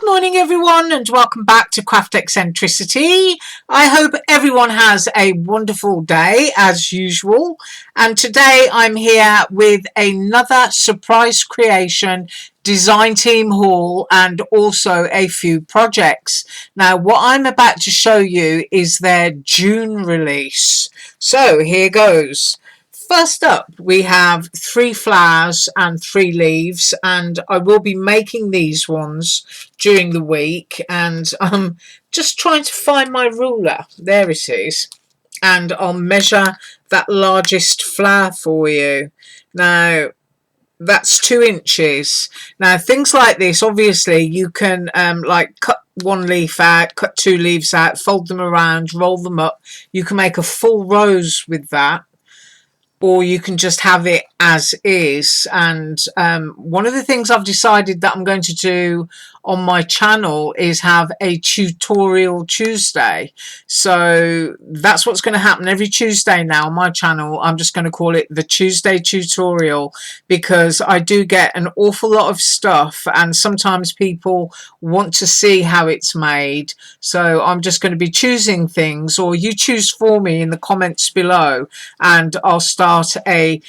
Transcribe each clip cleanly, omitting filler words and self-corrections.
morning everyone, and welcome back to Craft Eccentricity. I hope everyone has a wonderful day as usual, and today I'm here with another surprise creation, design team haul, and also a few projects. Now what I'm about to show you is their June release, so here goes. First up, we have 3 flowers and 3 leaves, and I will be making these ones during the week, and I'm just trying to find my ruler. There it is, and I'll measure that largest flower for you. Now that's 2 inches. Now things like this, obviously you can like cut 1 leaf out, cut 2 leaves out, fold them around, roll them up. You can make a full rose with that, or you can just have it as is. And one of the things I've decided that I'm going to do on my channel is have a tutorial Tuesday. So that's what's going to happen every Tuesday now on my channel. I'm just going to call it the Tuesday tutorial, because I do get an awful lot of stuff and sometimes people want to see how it's made. So I'm just going to be choosing things, or you choose for me in the comments below, and I'll start a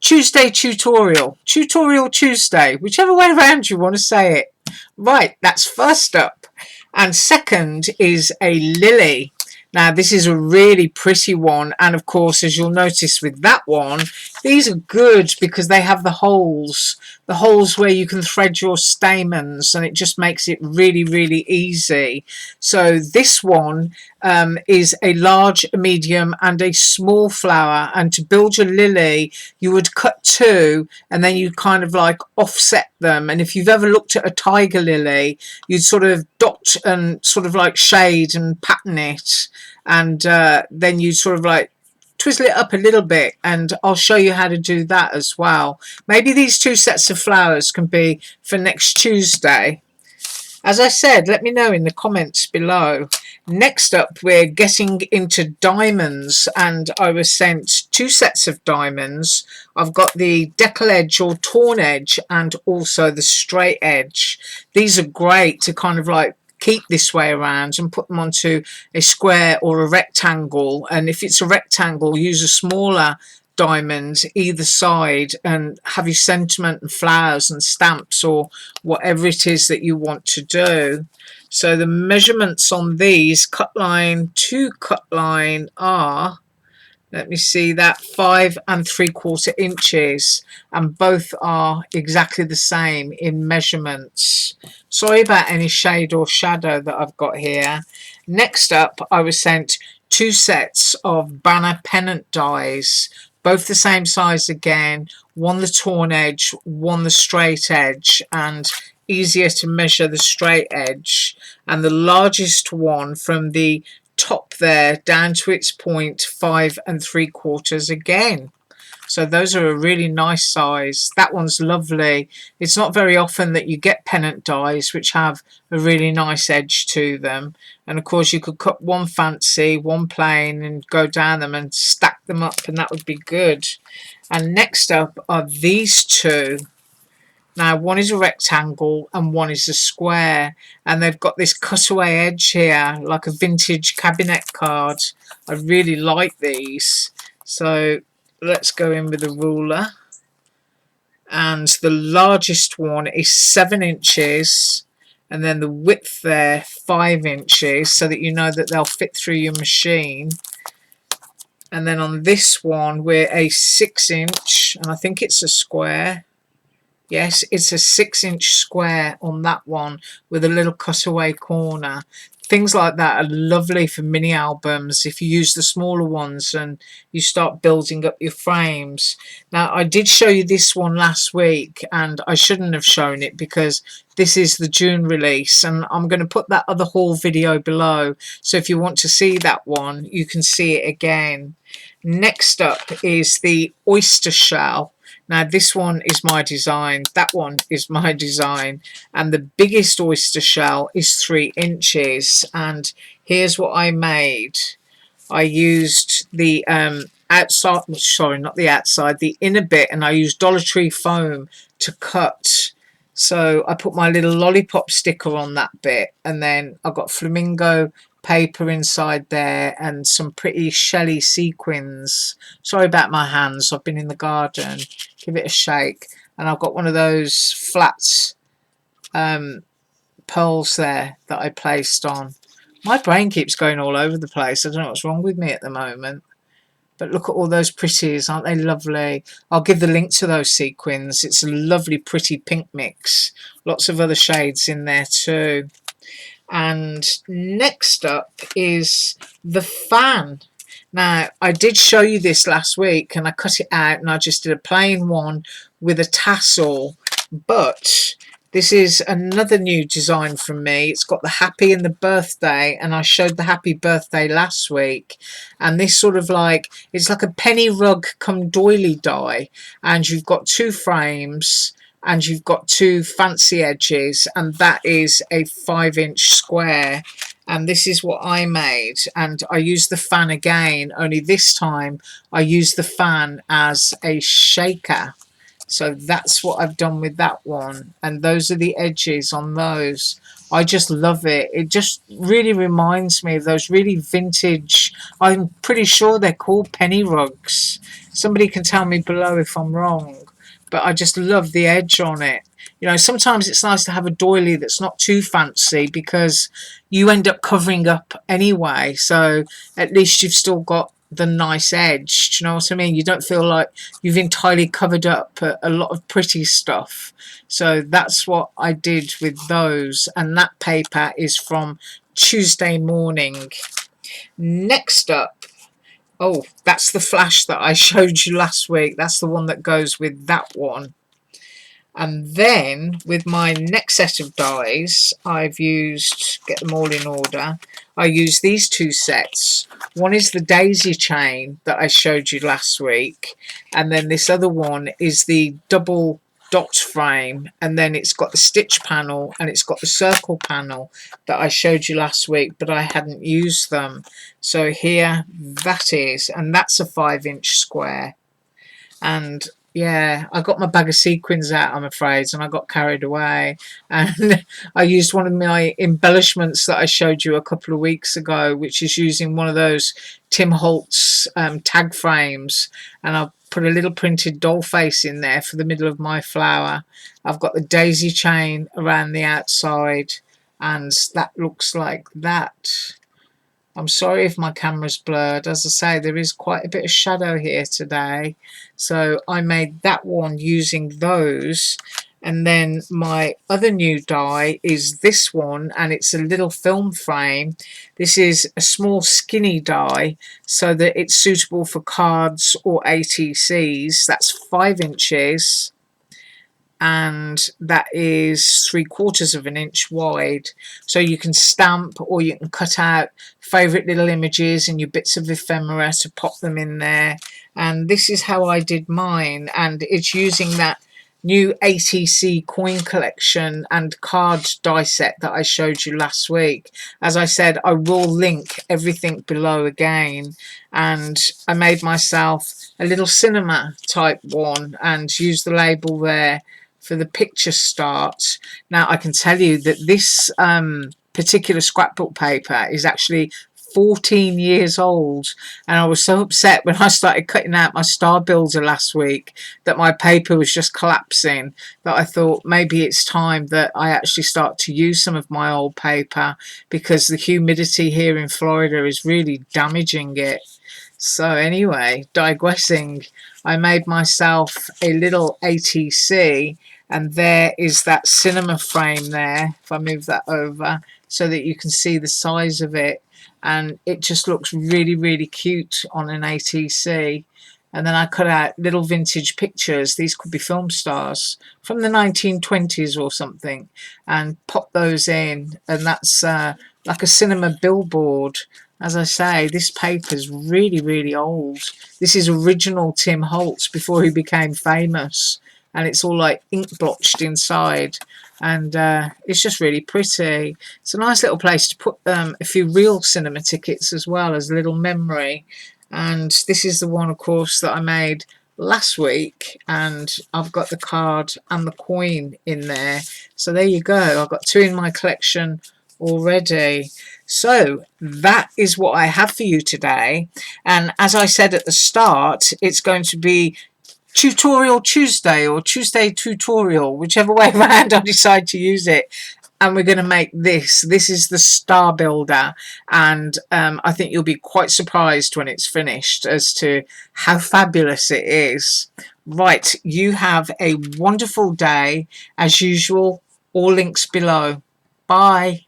Tuesday tutorial Tuesday, whichever way around you want to say it. Right, that's first up. And second is a lily. Now this is a really pretty one, and of course, as you'll notice with that one, these are good because they have the holes where you can thread your stamens, and it just makes it really easy. So this one is a large, a medium and a small flower, and to build your lily you would cut 2 and then you kind of like offset them. And if you've ever looked at a tiger lily, you'd sort of dot and sort of like shade and pattern it, and then you sort of like twizzle it up a little bit, and I'll show you how to do that as well. Maybe these 2 sets of flowers can be for next Tuesday. As I said, let me know in the comments below. Next up, we're getting into diamonds, and I was sent 2 sets of diamonds. I've got the decal edge or torn edge and also the straight edge. These are great to kind of like keep this way around and put them onto a square or a rectangle. And if it's a rectangle, use a smaller diamond either side and have your sentiment and flowers and stamps or whatever it is that you want to do. So the measurements on these cut line to cut line are, let me see, that 5 3/4 inches, and both are exactly the same in measurements. Sorry about any shade or shadow that I've got here. Next up, I was sent 2 sets of banner pennant dies, both the same size again, one the torn edge, one the straight edge, and easier to measure the straight edge. And the largest one from the top there down to its point, 5 3/4 again. So those are a really nice size. That one's lovely. It's not very often that you get pennant dies which have a really nice edge to them. And of course you could cut one fancy, one plain, and go down them and stack them up, and that would be good. And next up are these 2. Now one is a rectangle and one is a square, and they've got this cutaway edge here like a vintage cabinet card. I really like these. So let's go in with a ruler, and the largest one is 7 inches, and then the width there 5 inches, so that you know that they'll fit through your machine. And then on this one we're a 6 inch, and I think it's a square. Yes, it's a 6 inch square on that one with a little cutaway corner. Things like that are lovely for mini albums if you use the smaller ones and you start building up your frames. Now I did show you this one last week, and I shouldn't have shown it because this is the June release, and I'm going to put that other haul video below, so if you want to see that one you can see it again. Next up is the oyster shell. Now this one is my design, that one is my design, and the biggest oyster shell is 3 inches. And here's what I made. I used the outside, sorry, not the outside, the inner bit, and I used Dollar Tree foam to cut So I put my little lollipop sticker on that bit, and then I've got flamingo paper inside there and some pretty shelly sequins. Sorry about my hands, I've been in the garden. Give it a shake. And I've got one of those flat pearls there that I placed on. My brain keeps going all over the place. I don't know what's wrong with me at the moment. But look at all those pretties, aren't they lovely? I'll give the link to those sequins. It's a lovely, pretty pink mix. Lots of other shades in there too. And next up is the fan. Now, I did show you this last week, and I cut it out, and I just did a plain one with a tassel. But this is another new design from me. It's got the happy and the birthday, and I showed the happy birthday last week. And this sort of like, it's like a penny rug come doily die, and you've got two frames, and you've got two fancy edges, and that is a 5-inch square. And this is what I made, and I used the fan again, only this time I used the fan as a shaker. So that's what I've done with that one, and those are the edges on those. I just love it. It just really reminds me of those really vintage, I'm pretty sure they're called penny rugs. Somebody can tell me below if I'm wrong, but I just love the edge on it. You know, sometimes it's nice to have a doily that's not too fancy, because you end up covering up anyway, so at least you've still got the nice edge. Do you know what I mean? You don't feel like you've entirely covered up a lot of pretty stuff. So that's what I did with those, and that paper is from Tuesday Morning. Next up, oh, that's the flash that I showed you last week. That's the one that goes with that one. And then with my next set of dies, I've used, get them all in order, I used these two sets. One is the daisy chain that I showed you last week, and then this other one is the double dot frame, and then it's got the stitch panel and it's got the circle panel that I showed you last week, but I hadn't used them. So here that is, and that's a 5-inch square. And yeah, I got my bag of sequins out, I'm afraid, and I got carried away. And I used one of my embellishments that I showed you a couple of weeks ago, which is using one of those Tim Holtz tag frames. And I've put a little printed doll face in there for the middle of my flower. I've got the daisy chain around the outside, and that looks like that. I'm sorry if my camera's blurred. As I say, there is quite a bit of shadow here today. So I made that one using those. And then my other new die is this one, and it's a little film frame. This is a small skinny die, so that it's suitable for cards or ATCs. That's 5 inches. And that is 3/4 of an inch wide, so you can stamp or you can cut out favourite little images and your bits of ephemera to pop them in there. And this is how I did mine, and it's using that new ATC coin collection and card die set that I showed you last week. As I said, I will link everything below again, and I made myself a little cinema type one and used the label there for the picture start. Now I can tell you that this particular scrapbook paper is actually 14 years old, and I was so upset when I started cutting out my star builder last week that my paper was just collapsing, that I thought maybe it's time that I actually start to use some of my old paper, because the humidity here in Florida is really damaging it. So anyway, digressing, I made myself a little ATC, and there is that cinema frame there, if I move that over so that you can see the size of it, and it just looks really, really cute on an ATC. And then I cut out little vintage pictures, these could be film stars from the 1920s or something, and pop those in, and that's like a cinema billboard. As I say, this paper's really, really old. This is original Tim Holtz before he became famous, and it's all like ink blotched inside, and it's just really pretty. It's a nice little place to put a few real cinema tickets as well as a little memory. And this is the one, of course, that I made last week, and I've got the card and the coin in there. So there you go. I've got 2 in my collection already. So that is what I have for you today. And as I said at the start, it's going to be Tutorial Tuesday or Tuesday Tutorial, whichever way around I decide to use it. And we're going to make this. This is the star builder, and I think you'll be quite surprised when it's finished as to how fabulous it is. Right, you have a wonderful day. As usual, all links below. Bye.